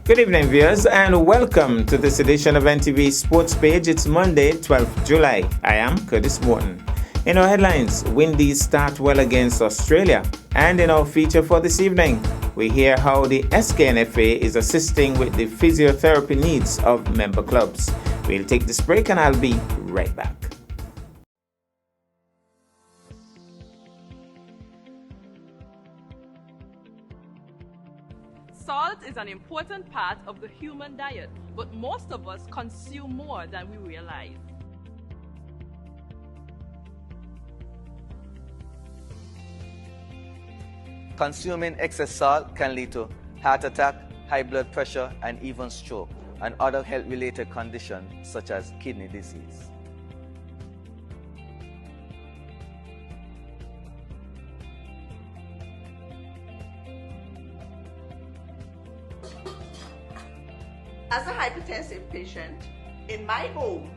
Good evening, viewers, and welcome to this edition of NTV Sports Page. It's Monday, 12th July. I am Curtis Morton. In our headlines, Windies start well against Australia. And in our feature for this evening, we hear how the SKNFA is assisting with the physiotherapy needs of member clubs. We'll take this break and I'll be right back. Salt is an important part of the human diet, but most of us consume more than we realize. Consuming excess salt can lead to heart attack, high blood pressure, and even stroke, and other health-related conditions such as kidney disease. As a hypertensive patient, in my home,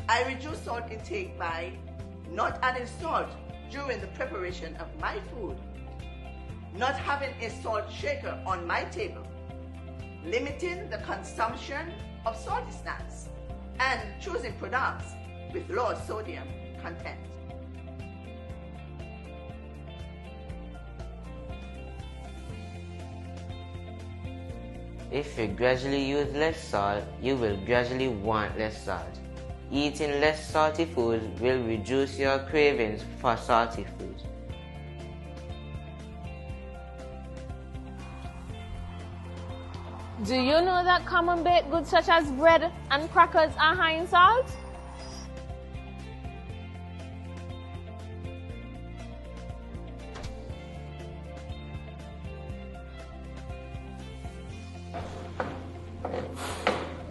I reduce salt intake by not adding salt during the preparation of my food, not having a salt shaker on my table, limiting the consumption of salty snacks, and choosing products with low sodium content. If you gradually use less salt, you will gradually want less salt. Eating less salty foods will reduce your cravings for salty foods. Do you know that common baked goods such as bread and crackers are high in salt?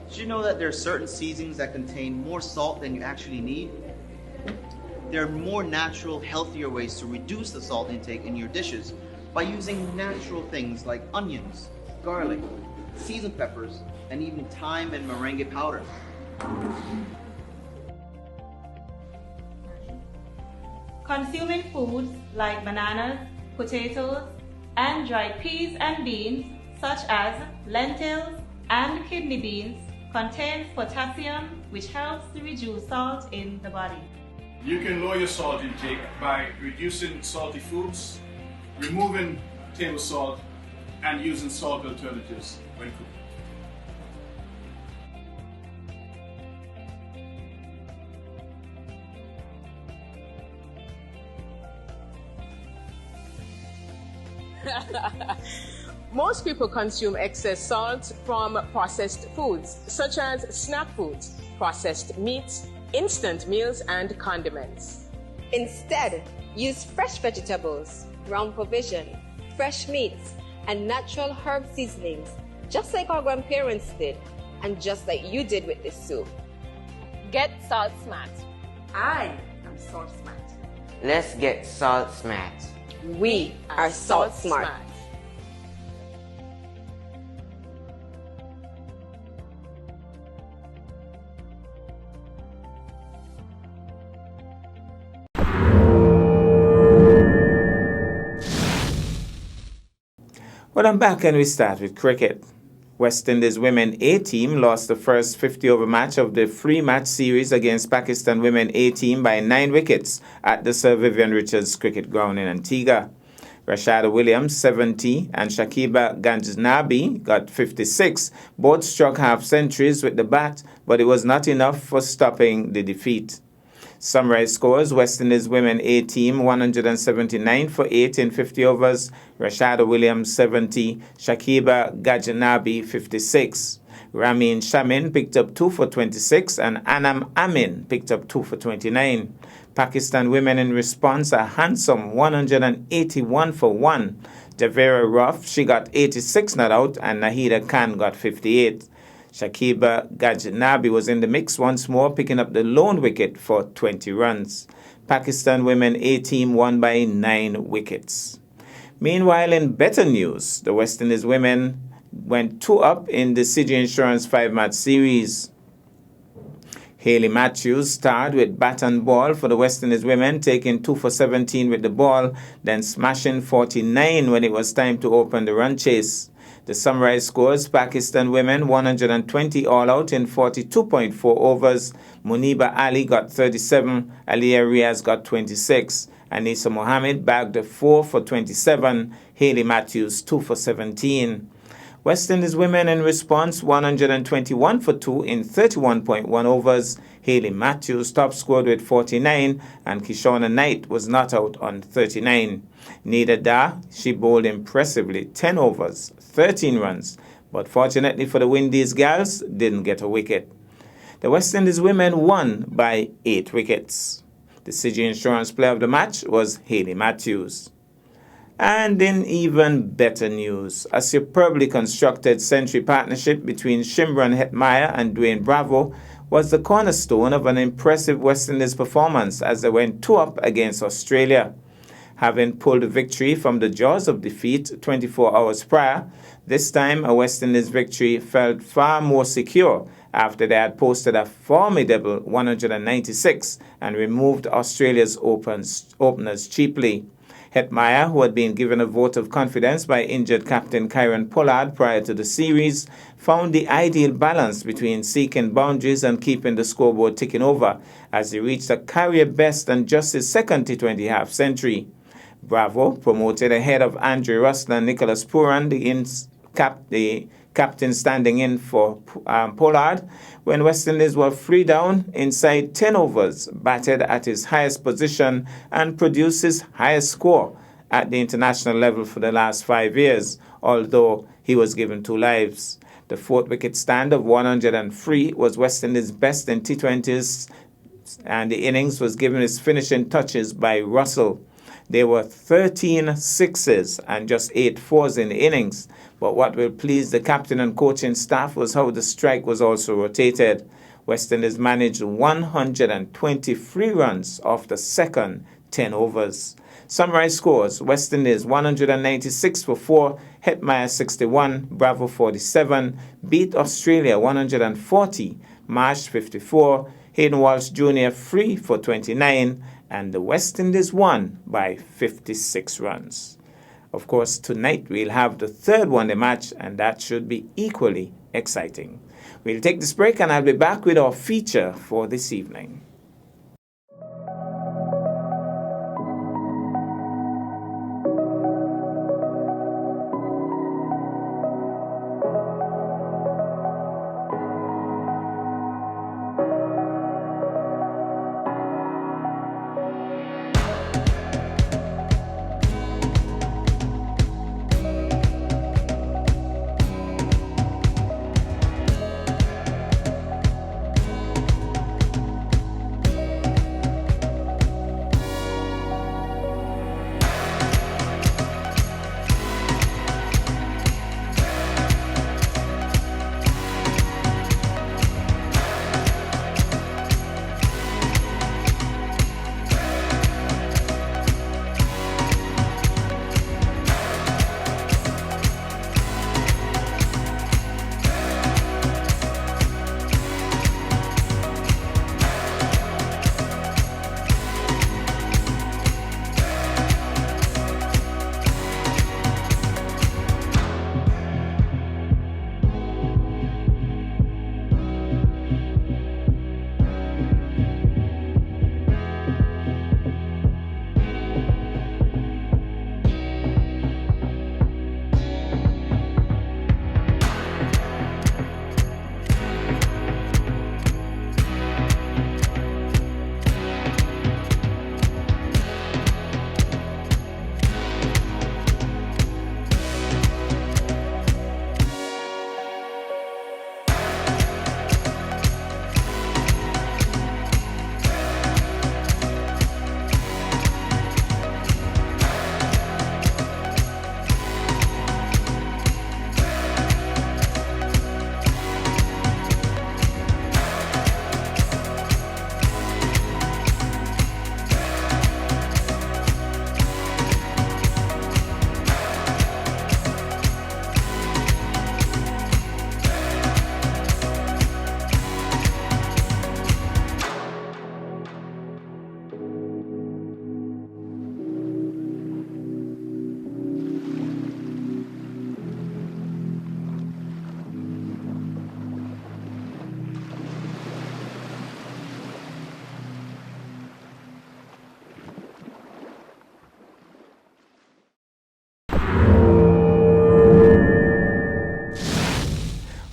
Did you know that there are certain seasonings that contain more salt than you actually need? There are more natural, healthier ways to reduce the salt intake in your dishes by using natural things like onions, garlic, seasoned peppers, and even thyme and merengue powder. Consuming foods like bananas, potatoes, and dried peas and beans, such as lentils and kidney beans, contains potassium, which helps to reduce salt in the body. You can lower your salt intake by reducing salty foods, removing table salt, and using salt alternatives when cooking. Most people consume excess salt from processed foods, such as snack foods, processed meats, instant meals, and condiments. Instead, use fresh vegetables, ground provision, fresh meats, and natural herb seasonings, just like our grandparents did, and just like you did with this soup. Get salt smart. I am salt smart. Let's get salt smart. We are salt smart. Well, I'm back and we start with cricket. West Indies Women A team lost the first 50-over match of the 3-match series against Pakistan Women A team by 9 wickets at the Sir Vivian Richards Cricket Ground in Antigua. Rashada Williams, 70, and Shakiba Ghaznabi got 56. Both struck half-centuries with the bat, but it was not enough for stopping the defeat. Summary scores: West Indies Women A team 179 for 8 in 50 overs, Rashada Williams 70, Shakiba Ghaznabi 56. Ramin Shamin picked up 2 for 26 and Anam Amin picked up 2 for 29. Pakistan Women in response a handsome 181 for 1. Javera Ruff, she got 86 not out, and Nahida Khan got 58. Shakiba Ghaznabi was in the mix once more, picking up the lone wicket for 20 runs. Pakistan Women A team won by 9 wickets. Meanwhile, in better news, the West Indies Women went 2 up in the City Insurance 5-match series. Hayley Matthews starred with bat and ball for the West Indies Women, taking 2 for 17 with the ball, then smashing 49 when it was time to open the run chase. The summary scores: Pakistan women 120 all out in 42.4 overs. Muniba Ali got 37, Aliyah Riaz got 26, Anisa Mohammed bagged 4 for 27, Hayley Matthews 2 for 17. West Indies women in response 121 for 2 in 31.1 overs. Hayley Matthews top scored with 49 and Kishona Knight was not out on 39. Nida Da, she bowled impressively 10 overs, 13 runs, but fortunately for the Windies gals, didn't get a wicket. The West Indies women won by 8 wickets. The City Insurance Player of the Match was Hayley Matthews. And in even better news, a superbly constructed century partnership between Shimron Hetmyer and Dwayne Bravo was the cornerstone of an impressive West Indies performance as they went 2-up against Australia. Having pulled a victory from the jaws of defeat 24 hours prior, this time a West Indies victory felt far more secure after they had posted a formidable 196 and removed Australia's openers cheaply. Hetmyer, who had been given a vote of confidence by injured captain Kieron Pollard prior to the series, found the ideal balance between seeking boundaries and keeping the scoreboard ticking over as he reached a career best and just his second T20 half-century. Bravo, promoted ahead of Andre Russell and Nicholas Pooran, the captain standing in for Pollard, when West Indies were 3 down inside 10 overs, batted at his highest position and produced his highest score at the international level for the last 5 years, although he was given 2 lives. The 4th wicket stand of 103 was West Indies' best in T20s, and the innings was given its finishing touches by Russell. There were 13 sixes and just 8 fours in the innings, but what will please the captain and coaching staff was how the strike was also rotated. West Indies managed 123 runs off the second 10 overs. Summary scores: West Indies 196 for 4, Hetmyer 61, Bravo 47, beat Australia 140, Marsh 54, Hayden Walsh Jr. 3 for 29, and the West Indies won by 56 runs. Of course, tonight we'll have the third one-day match, and that should be equally exciting. We'll take this break, and I'll be back with our feature for this evening.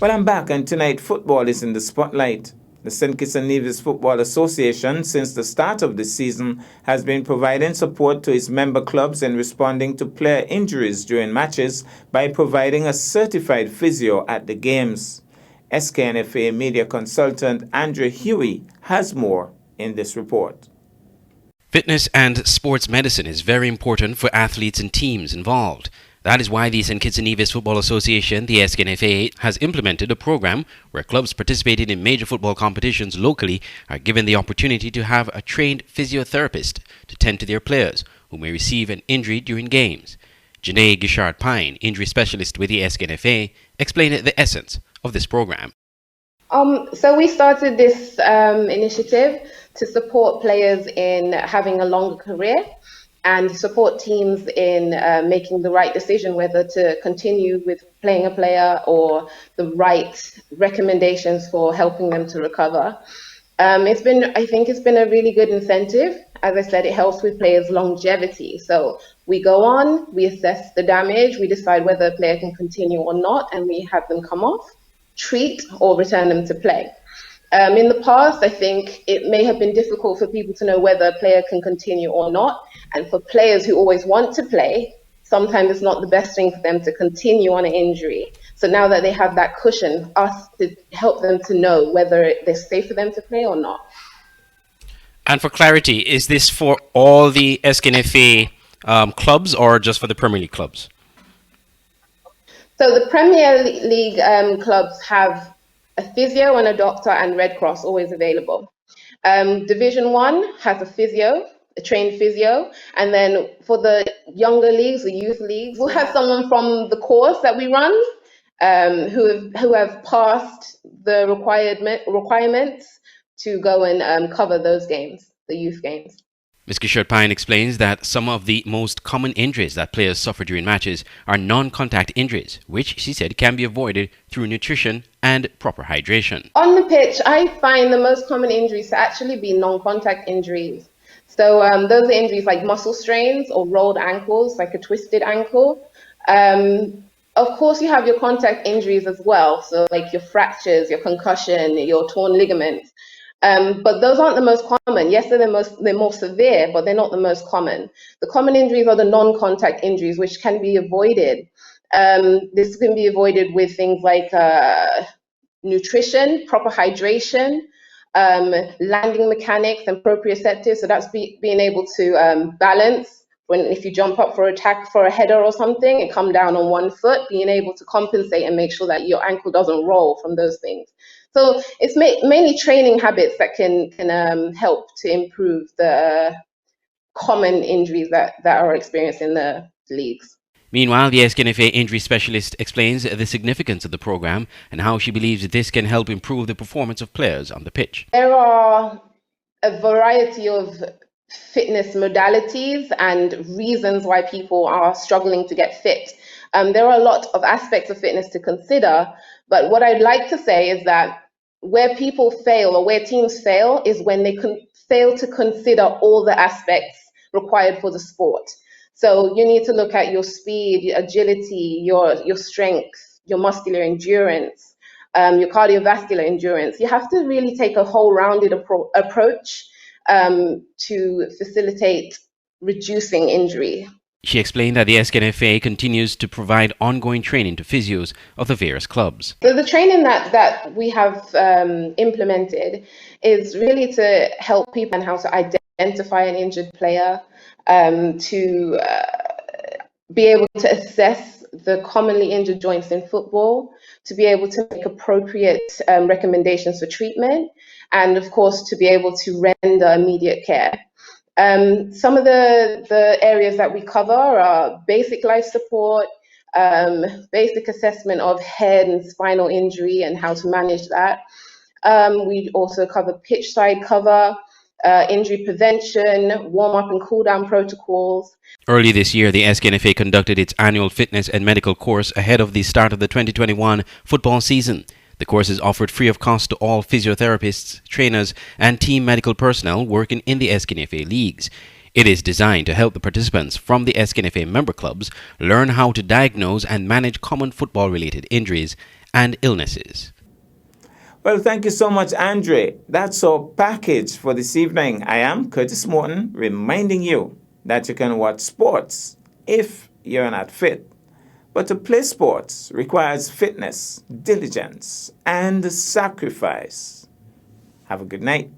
Well, I'm back, and tonight football is in the spotlight. The St. Kitts and Nevis Football Association, since the start of the season, has been providing support to its member clubs in responding to player injuries during matches by providing a certified physio at the games. SKNFA media consultant Andrew Huey has more in this report. Fitness and sports medicine is very important for athletes and teams involved. That is why the St. Kitts and Nevis Football Association, the SKNFA, has implemented a program where clubs participating in major football competitions locally are given the opportunity to have a trained physiotherapist to tend to their players who may receive an injury during games. Janae Gishard-Pine, injury specialist with the SKNFA, explained the essence of this program. So we started this initiative to support players in having a longer career and support teams in making the right decision whether to continue with playing a player or the right recommendations for helping them to recover. I think it's been a really good incentive. As I said, it helps with players' longevity. So we go on, we assess the damage, we decide whether a player can continue or not, and we have them come off, treat, or return them to play. In the past, I think it may have been difficult for people to know whether a player can continue or not. And for players who always want to play, sometimes it's not the best thing for them to continue on an injury. So now that they have that cushion, us to help them to know whether it's safe for them to play or not. And for clarity, is this for all the SKNFA clubs or just for the Premier League clubs? So the Premier League clubs have a physio and a doctor and Red Cross always available. Division 1 has a physio, a trained physio, and then for the younger leagues, the youth leagues, we'll have someone from the course that we run who have passed the requirements to go and cover those games, the youth games. Ms. Gishard-Pine explains that some of the most common injuries that players suffer during matches are non-contact injuries, which she said can be avoided through nutrition and proper hydration. On the pitch, I find the most common injuries to actually be non-contact injuries. So those are injuries like muscle strains or rolled ankles, like a twisted ankle. Of course, you have your contact injuries as well, so like your fractures, your concussion, your torn ligaments. But those aren't the most common. Yes, they're more severe, but they're not the most common. The common injuries are the non-contact injuries, which can be avoided. This can be avoided with things like nutrition, proper hydration, landing mechanics, and proprioceptive. So that's being able to balance if you jump up for a header or something and come down on one foot, being able to compensate and make sure that your ankle doesn't roll from those things. So it's mainly training habits that can help to improve the common injuries that are experienced in the leagues. Meanwhile, the SKNFA injury specialist explains the significance of the program and how she believes this can help improve the performance of players on the pitch. There are a variety of fitness modalities and reasons why people are struggling to get fit. There are a lot of aspects of fitness to consider, but what I'd like to say is that where people fail or where teams fail is when they fail to consider all the aspects required for the sport. So you need to look at your speed, your agility, your strength, your muscular endurance, your cardiovascular endurance. You have to really take a whole rounded approach to facilitate reducing injury. She explained that the SKNFA continues to provide ongoing training to physios of the various clubs. So the training that we have implemented is really to help people on how to identify an injured player, to be able to assess the commonly injured joints in football, to be able to make appropriate recommendations for treatment, and of course to be able to render immediate care. Some of the areas that we cover are basic life support, basic assessment of head and spinal injury and how to manage that. We also cover pitch side cover, injury prevention, warm-up and cool-down protocols. Early this year, the SKNFA conducted its annual fitness and medical course ahead of the start of the 2021 football season. The course is offered free of cost to all physiotherapists, trainers, and team medical personnel working in the SKNFA leagues. It is designed to help the participants from the SKNFA member clubs learn how to diagnose and manage common football-related injuries and illnesses. Well, thank you so much, Andre. That's our package for this evening. I am Curtis Morton, reminding you that you can watch sports if you're not fit. But to play sports requires fitness, diligence, and sacrifice. Have a good night.